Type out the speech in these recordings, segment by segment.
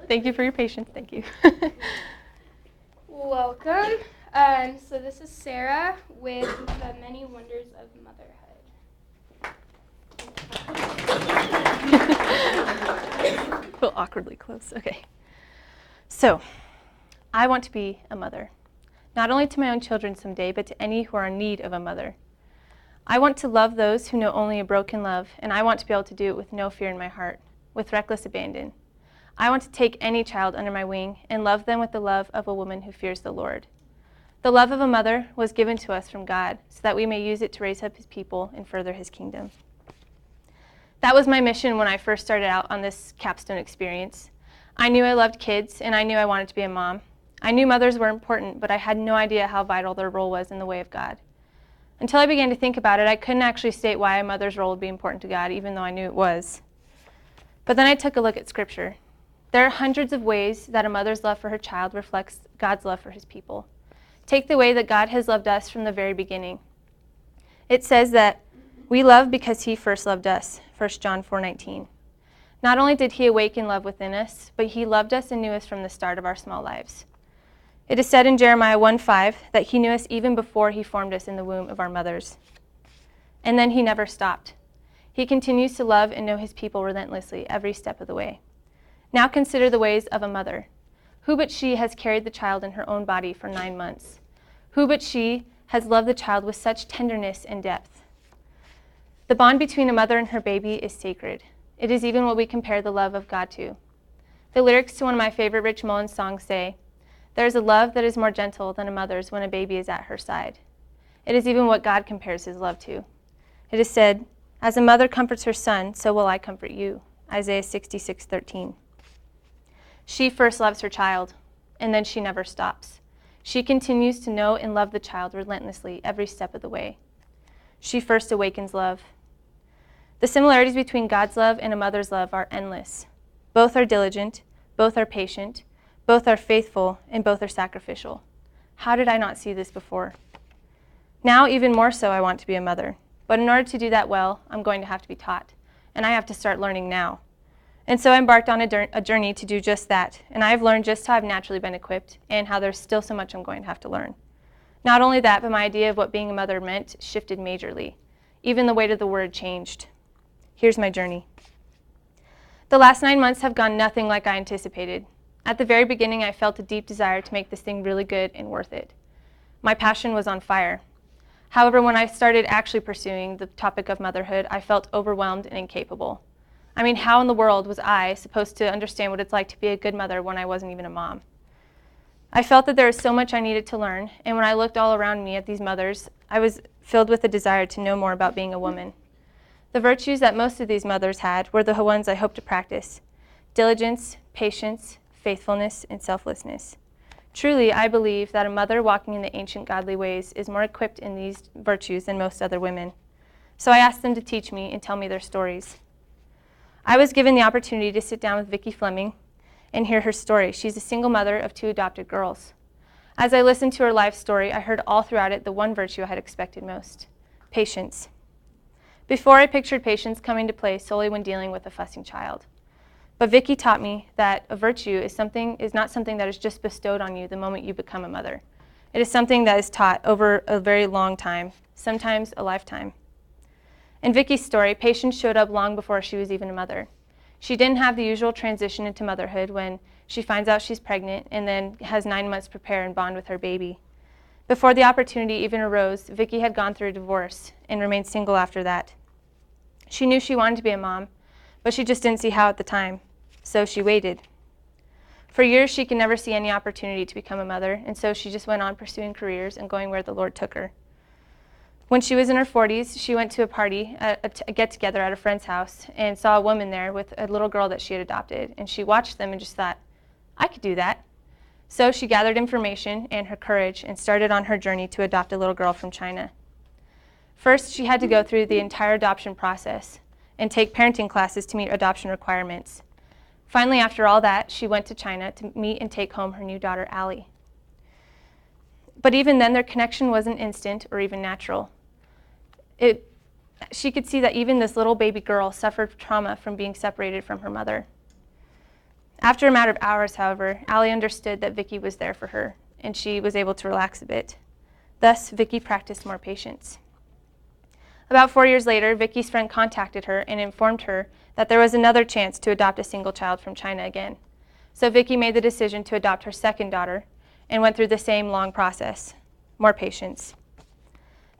Thank you for your patience. Thank you. Welcome. So this is Sarah with the Many Wonders of Motherhood. Feel awkwardly close. Okay. So, I want to be a mother, not only to my own children someday, but to any who are in need of a mother. I want to love those who know only a broken love, and I want to be able to do it with no fear in my heart, with reckless abandon. I want to take any child under my wing and love them with the love of a woman who fears the Lord. The love of a mother was given to us from God so that we may use it to raise up his people and further his kingdom. That was my mission when I first started out on this capstone experience. I knew I loved kids, and I knew I wanted to be a mom. I knew mothers were important, but I had no idea how vital their role was in the way of God. Until I began to think about it, I couldn't actually state why a mother's role would be important to God, even though I knew it was. But then I took a look at Scripture. There are hundreds of ways that a mother's love for her child reflects God's love for his people. Take the way that God has loved us from the very beginning. It says that we love because he first loved us, 1 John 4:19. Not only did he awaken love within us, but he loved us and knew us from the start of our small lives. It is said in Jeremiah 1:5 that he knew us even before he formed us in the womb of our mothers. And then he never stopped. He continues to love and know his people relentlessly every step of the way. Now consider the ways of a mother. Who but she has carried the child in her own body for 9 months? Who but she has loved the child with such tenderness and depth? The bond between a mother and her baby is sacred. It is even what we compare the love of God to. The lyrics to one of my favorite Rich Mullins songs say, "There is a love that is more gentle than a mother's when a baby is at her side." It is even what God compares his love to. It is said, "As a mother comforts her son, so will I comfort you." Isaiah 66:13. She first loves her child, and then she never stops. She continues to know and love the child relentlessly every step of the way. She first awakens love. The similarities between God's love and a mother's love are endless. Both are diligent, both are patient, both are faithful, and both are sacrificial. How did I not see this before? Now, even more so, I want to be a mother. But in order to do that well, I'm going to have to be taught. And I have to start learning now. And so I embarked on a journey to do just that. And I've learned just how I've naturally been equipped and how there's still so much I'm going to have to learn. Not only that, but my idea of what being a mother meant shifted majorly. Even the weight of the word changed. Here's my journey. The last 9 months have gone nothing like I anticipated. At the very beginning, I felt a deep desire to make this thing really good and worth it. My passion was on fire. However, when I started actually pursuing the topic of motherhood, I felt overwhelmed and incapable. I mean, how in the world was I supposed to understand what it's like to be a good mother when I wasn't even a mom? I felt that there was so much I needed to learn, and when I looked all around me at these mothers, I was filled with a desire to know more about being a woman. The virtues that most of these mothers had were the ones I hoped to practice: diligence, patience, faithfulness, and selflessness. Truly, I believe that a mother walking in the ancient godly ways is more equipped in these virtues than most other women. So I asked them to teach me and tell me their stories. I was given the opportunity to sit down with Vicki Fleming and hear her story. She's a single mother of 2 adopted girls. As I listened to her life story, I heard all throughout it the one virtue I had expected most: patience. Before, I pictured patience coming to play solely when dealing with a fussing child. But Vicki taught me that a virtue is not something that is just bestowed on you the moment you become a mother. It is something that is taught over a very long time, sometimes a lifetime. In Vicki's story, patience showed up long before she was even a mother. She didn't have the usual transition into motherhood when she finds out she's pregnant and then has 9 months to prepare and bond with her baby. Before the opportunity even arose, Vicki had gone through a divorce and remained single after that. She knew she wanted to be a mom, but she just didn't see how at the time, so she waited. For years, she could never see any opportunity to become a mother, and so she just went on pursuing careers and going where the Lord took her. When she was in her 40s, she went to a party, a get-together at a friend's house, and saw a woman there with a little girl that she had adopted, and she watched them and just thought, I could do that. So she gathered information and her courage and started on her journey to adopt a little girl from China. First, she had to go through the entire adoption process and take parenting classes to meet adoption requirements. Finally, after all that, she went to China to meet and take home her new daughter, Allie. But even then, their connection wasn't instant or even natural. She could see that even this little baby girl suffered trauma from being separated from her mother. After a matter of hours, however, Allie understood that Vicky was there for her, and she was able to relax a bit. Thus, Vicky practiced more patience. About 4 years later, Vicky's friend contacted her and informed her that there was another chance to adopt a single child from China again. So Vicky made the decision to adopt her second daughter and went through the same long process. More patience.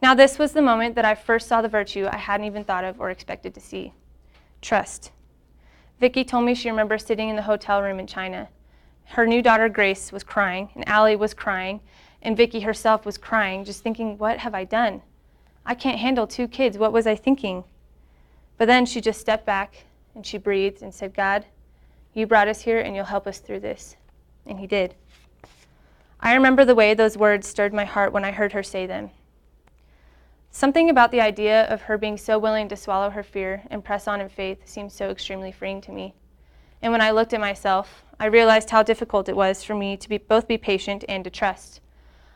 Now this was the moment that I first saw the virtue I hadn't even thought of or expected to see. Trust. Vicky told me she remembers sitting in the hotel room in China. Her new daughter Grace was crying, and Allie was crying, and Vicky herself was crying, just thinking, what have I done? I can't handle 2 kids. What was I thinking? But then she just stepped back and she breathed and said, God, you brought us here and you'll help us through this. And he did. I remember the way those words stirred my heart when I heard her say them. Something about the idea of her being so willing to swallow her fear and press on in faith seemed so extremely freeing to me. And when I looked at myself, I realized how difficult it was for me to both be patient and to trust.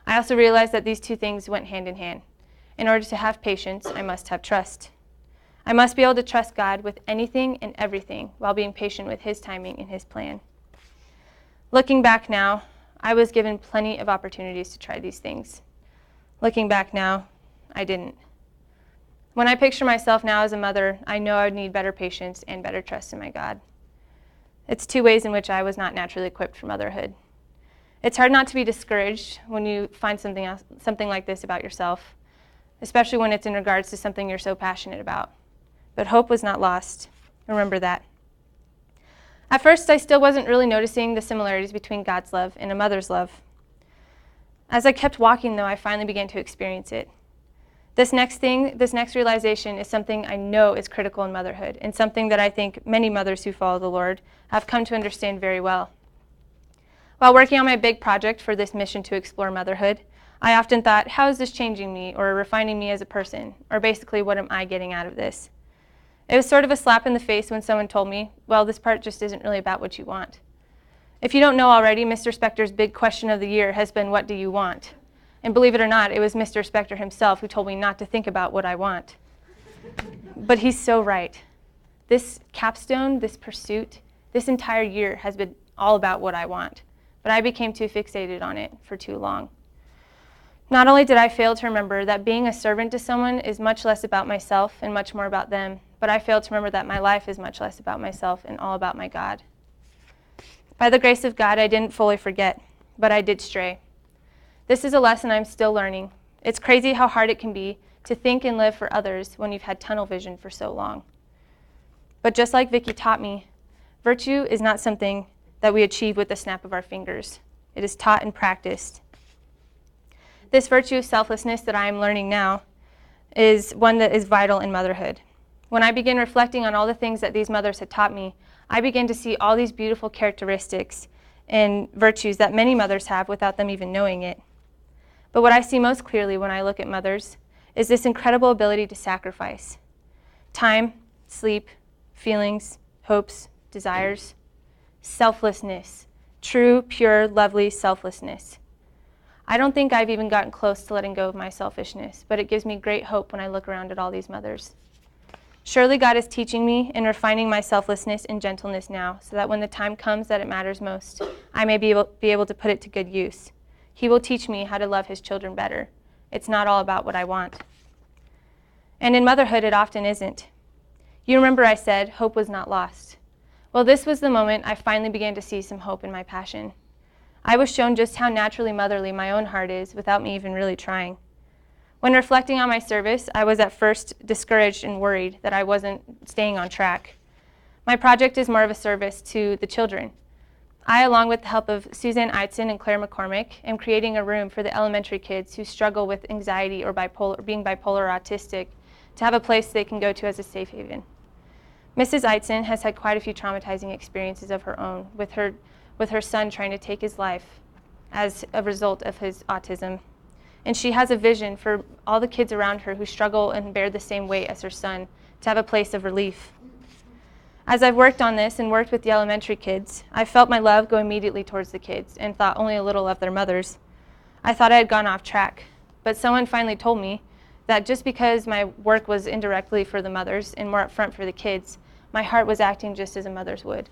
I also realized that these 2 things went hand in hand. In order to have patience, I must have trust. I must be able to trust God with anything and everything while being patient with his timing and his plan. Looking back now, I was given plenty of opportunities to try these things. Looking back now, I didn't. When I picture myself now as a mother, I know I would need better patience and better trust in my God. It's 2 ways in which I was not naturally equipped for motherhood. It's hard not to be discouraged when you find something like this about yourself, especially when it's in regards to something you're so passionate about. But hope was not lost. Remember that. At first, I still wasn't really noticing the similarities between God's love and a mother's love. As I kept walking, though, I finally began to experience it. This next realization is something I know is critical in motherhood, and something that I think many mothers who follow the Lord have come to understand very well. While working on my big project for this mission to explore motherhood, I often thought, how is this changing me or refining me as a person? Or basically, what am I getting out of this? It was sort of a slap in the face when someone told me, well, this part just isn't really about what you want. If you don't know already, Mr. Spector's big question of the year has been, what do you want? And believe it or not, it was Mr. Spector himself who told me not to think about what I want. But he's so right. This capstone, this pursuit, this entire year has been all about what I want. But I became too fixated on it for too long. Not only did I fail to remember that being a servant to someone is much less about myself and much more about them, but I failed to remember that my life is much less about myself and all about my God. By the grace of God, I didn't fully forget, but I did stray. This is a lesson I'm still learning. It's crazy how hard it can be to think and live for others when you've had tunnel vision for so long. But just like Vicky taught me, virtue is not something that we achieve with the snap of our fingers. It is taught and practiced. This virtue of selflessness that I am learning now is one that is vital in motherhood. When I began reflecting on all the things that these mothers had taught me, I began to see all these beautiful characteristics and virtues that many mothers have without them even knowing it. But what I see most clearly when I look at mothers is this incredible ability to sacrifice. Time, sleep, feelings, hopes, desires, selflessness, true, pure, lovely selflessness. I don't think I've even gotten close to letting go of my selfishness, but it gives me great hope when I look around at all these mothers. Surely God is teaching me and refining my selflessness and gentleness now, so that when the time comes that it matters most, I may be able to put it to good use. He will teach me how to love his children better. It's not all about what I want. And in motherhood, it often isn't. You remember I said hope was not lost. Well, this was the moment I finally began to see some hope in my passion. I was shown just how naturally motherly my own heart is without me even really trying. When reflecting on my service, I was at first discouraged and worried that I wasn't staying on track. My project is more of a service to the children. I, along with the help of Suzanne Eitzen and Claire McCormick, am creating a room for the elementary kids who struggle with anxiety or being bipolar or autistic to have a place they can go to as a safe haven. Mrs. Eitzen has had quite a few traumatizing experiences of her own with her son trying to take his life as a result of his autism. And she has a vision for all the kids around her who struggle and bear the same weight as her son to have a place of relief. As I've worked on this and worked with the elementary kids, I felt my love go immediately towards the kids and thought only a little of their mothers. I thought I had gone off track, but someone finally told me that just because my work was indirectly for the mothers and more upfront for the kids, my heart was acting just as a mother's would.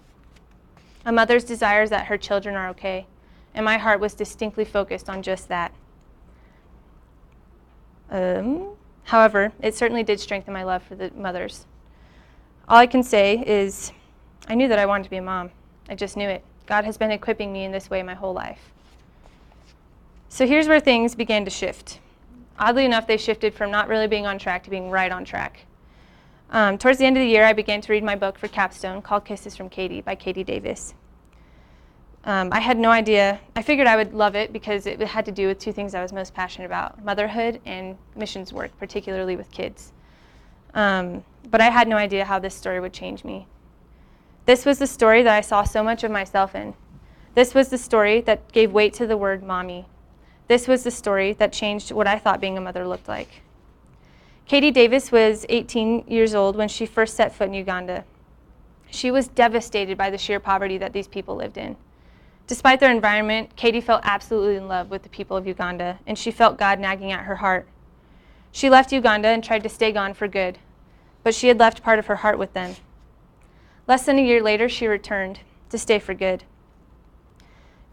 A mother's desire is that her children are okay, and my heart was distinctly focused on just that. However, it certainly did strengthen my love for the mothers. All I can say is I knew that I wanted to be a mom. I just knew it. God has been equipping me in this way my whole life. So here's where things began to shift. Oddly enough, they shifted from not really being on track to being right on track. Towards the end of the year, I began to read my book for capstone called Kisses from Katie by Katie Davis. I had no idea. I figured I would love it because it had to do with two things I was most passionate about: motherhood and missions work, particularly with kids. But I had no idea how this story would change me. This was the story that I saw so much of myself in. This was the story that gave weight to the word mommy. This was the story that changed what I thought being a mother looked like. Katie Davis was 18 years old when she first set foot in Uganda. She was devastated by the sheer poverty that these people lived in. Despite their environment, Katie felt absolutely in love with the people of Uganda, and she felt God nagging at her heart. She left Uganda and tried to stay gone for good, but she had left part of her heart with them. Less than a year later, she returned to stay for good.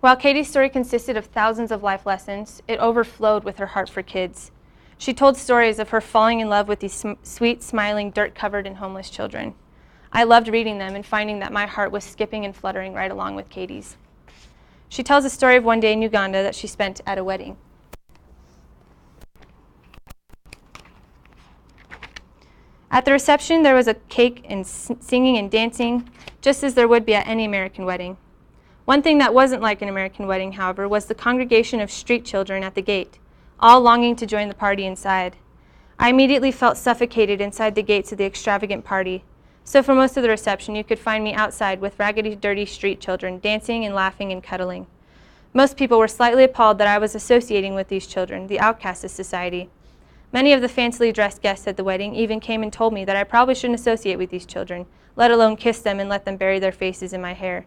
While Katie's story consisted of thousands of life lessons, it overflowed with her heart for kids. She told stories of her falling in love with these sweet, smiling, dirt-covered and homeless children. I loved reading them and finding that my heart was skipping and fluttering right along with Katie's. She tells a story of one day in Uganda that she spent at a wedding. At the reception, there was a cake and singing and dancing, just as there would be at any American wedding. One thing that wasn't like an American wedding, however, was the congregation of street children at the gate, all longing to join the party inside. I immediately felt suffocated inside the gates of the extravagant party. So for most of the reception, you could find me outside with raggedy, dirty street children, dancing and laughing and cuddling. Most people were slightly appalled that I was associating with these children, the outcasts of society. Many of the fancily dressed guests at the wedding even came and told me that I probably shouldn't associate with these children, let alone kiss them and let them bury their faces in my hair.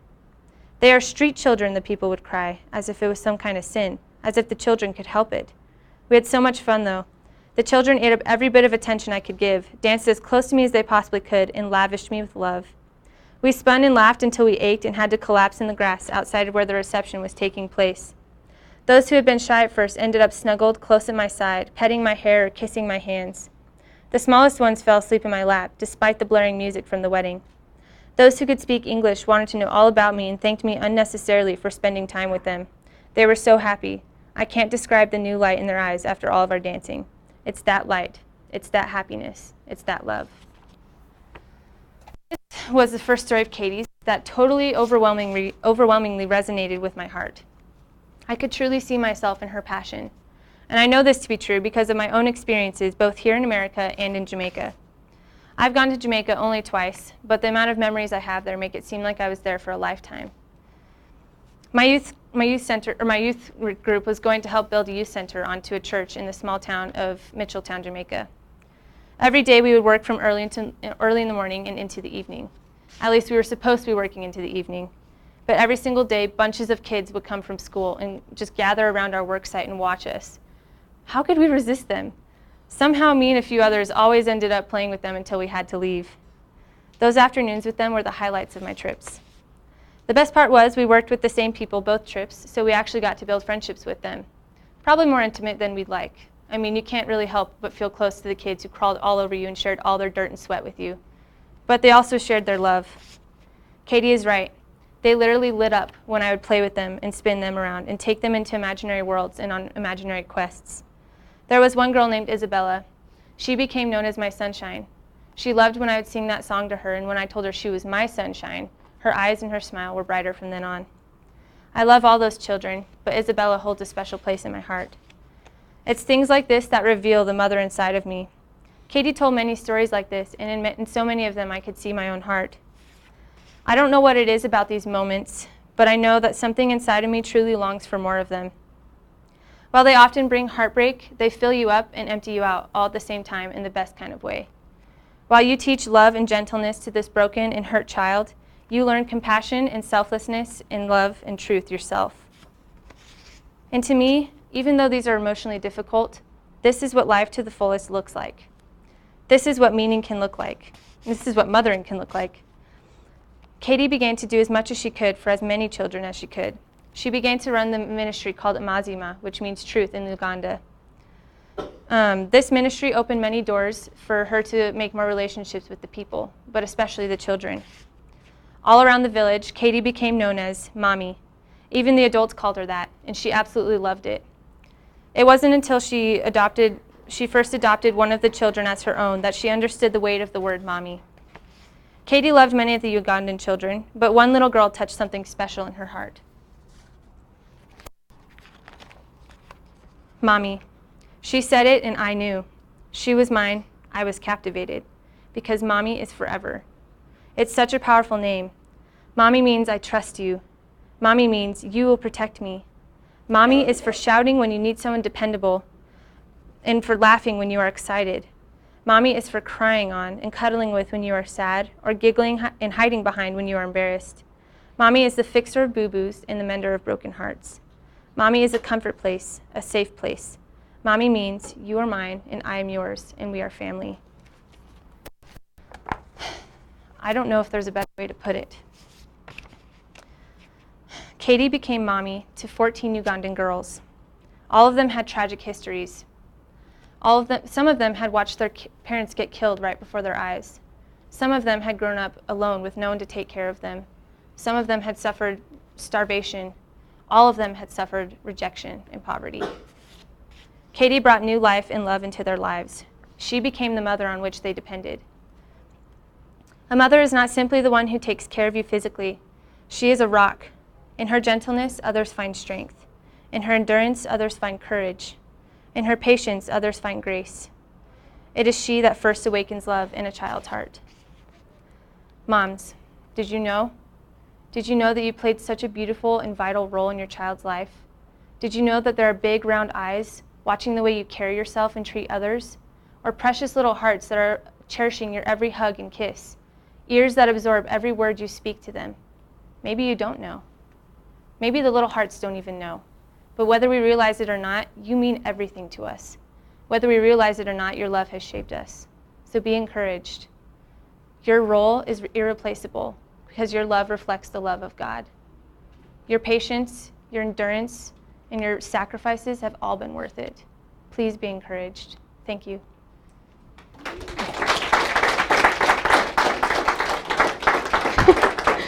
"They are street children," the people would cry, as if it was some kind of sin, as if the children could help it. We had so much fun, though. The children ate up every bit of attention I could give, danced as close to me as they possibly could, and lavished me with love. We spun and laughed until we ached and had to collapse in the grass outside of where the reception was taking place. Those who had been shy at first ended up snuggled close at my side, petting my hair or kissing my hands. The smallest ones fell asleep in my lap, despite the blaring music from the wedding. Those who could speak English wanted to know all about me and thanked me unnecessarily for spending time with them. They were so happy. I can't describe the new light in their eyes after all of our dancing. It's that light. It's that happiness. It's that love. This was the first story of Katie's that totally overwhelmingly resonated with my heart. I could truly see myself in her passion. And I know this to be true because of my own experiences both here in America and in Jamaica. I've gone to Jamaica only twice, but the amount of memories I have there make it seem like I was there for a lifetime. My youth group was going to help build a youth center onto a church in the small town of Mitchelltown, Jamaica. Every day we would work from early in the morning and into the evening. At least we were supposed to be working into the evening. But every single day, bunches of kids would come from school and just gather around our work site and watch us. How could we resist them? Somehow me and a few others always ended up playing with them until we had to leave. Those afternoons with them were the highlights of my trips. The best part was we worked with the same people both trips, so we actually got to build friendships with them. Probably more intimate than we'd like. I mean, you can't really help but feel close to the kids who crawled all over you and shared all their dirt and sweat with you. But they also shared their love. Katie is right. They literally lit up when I would play with them and spin them around and take them into imaginary worlds and on imaginary quests. There was one girl named Isabella. She became known as my sunshine. She loved when I would sing that song to her, and when I told her she was my sunshine, her eyes and her smile were brighter from then on. I love all those children, but Isabella holds a special place in my heart. It's things like this that reveal the mother inside of me. Katie told many stories like this, and in so many of them I could see my own heart. I don't know what it is about these moments, but I know that something inside of me truly longs for more of them. While they often bring heartbreak, they fill you up and empty you out all at the same time in the best kind of way. While you teach love and gentleness to this broken and hurt child, you learn compassion and selflessness and love and truth yourself. And to me, even though these are emotionally difficult, this is what life to the fullest looks like. This is what meaning can look like. This is what mothering can look like. Katie began to do as much as she could for as many children as she could. She began to run the ministry called Amazima, which means truth in Uganda. This ministry opened many doors for her to make more relationships with the people, but especially the children. All around the village, Katie became known as Mommy. Even the adults called her that, and she absolutely loved it. It wasn't until she first adopted one of the children as her own that she understood the weight of the word Mommy. Katie loved many of the Ugandan children, but one little girl touched something special in her heart. Mommy. She said it and I knew. She was mine, I was captivated, because Mommy is forever. It's such a powerful name. Mommy means I trust you. Mommy means you will protect me. Mommy is for shouting when you need someone dependable and for laughing when you are excited. Mommy is for crying on and cuddling with when you are sad or giggling and hiding behind when you are embarrassed. Mommy is the fixer of boo-boos and the mender of broken hearts. Mommy is a comfort place, a safe place. Mommy means you are mine and I am yours and we are family. I don't know if there's a better way to put it. Katie became mommy to 14 Ugandan girls. All of them had tragic histories. Some of them had watched their parents get killed right before their eyes. Some of them had grown up alone with no one to take care of them. Some of them had suffered starvation. All of them had suffered rejection and poverty. Katie brought new life and love into their lives. She became the mother on which they depended. A mother is not simply the one who takes care of you physically. She is a rock. In her gentleness, others find strength. In her endurance, others find courage. In her patience, others find grace. It is she that first awakens love in a child's heart. Moms, did you know? Did you know that you played such a beautiful and vital role in your child's life? Did you know that there are big, round eyes watching the way you carry yourself and treat others? Or precious little hearts that are cherishing your every hug and kiss? Ears that absorb every word you speak to them? Maybe you don't know. Maybe the little hearts don't even know. But whether we realize it or not, you mean everything to us. Whether we realize it or not, your love has shaped us. So be encouraged. Your role is irreplaceable because your love reflects the love of God. Your patience, your endurance, and your sacrifices have all been worth it. Please be encouraged. Thank you.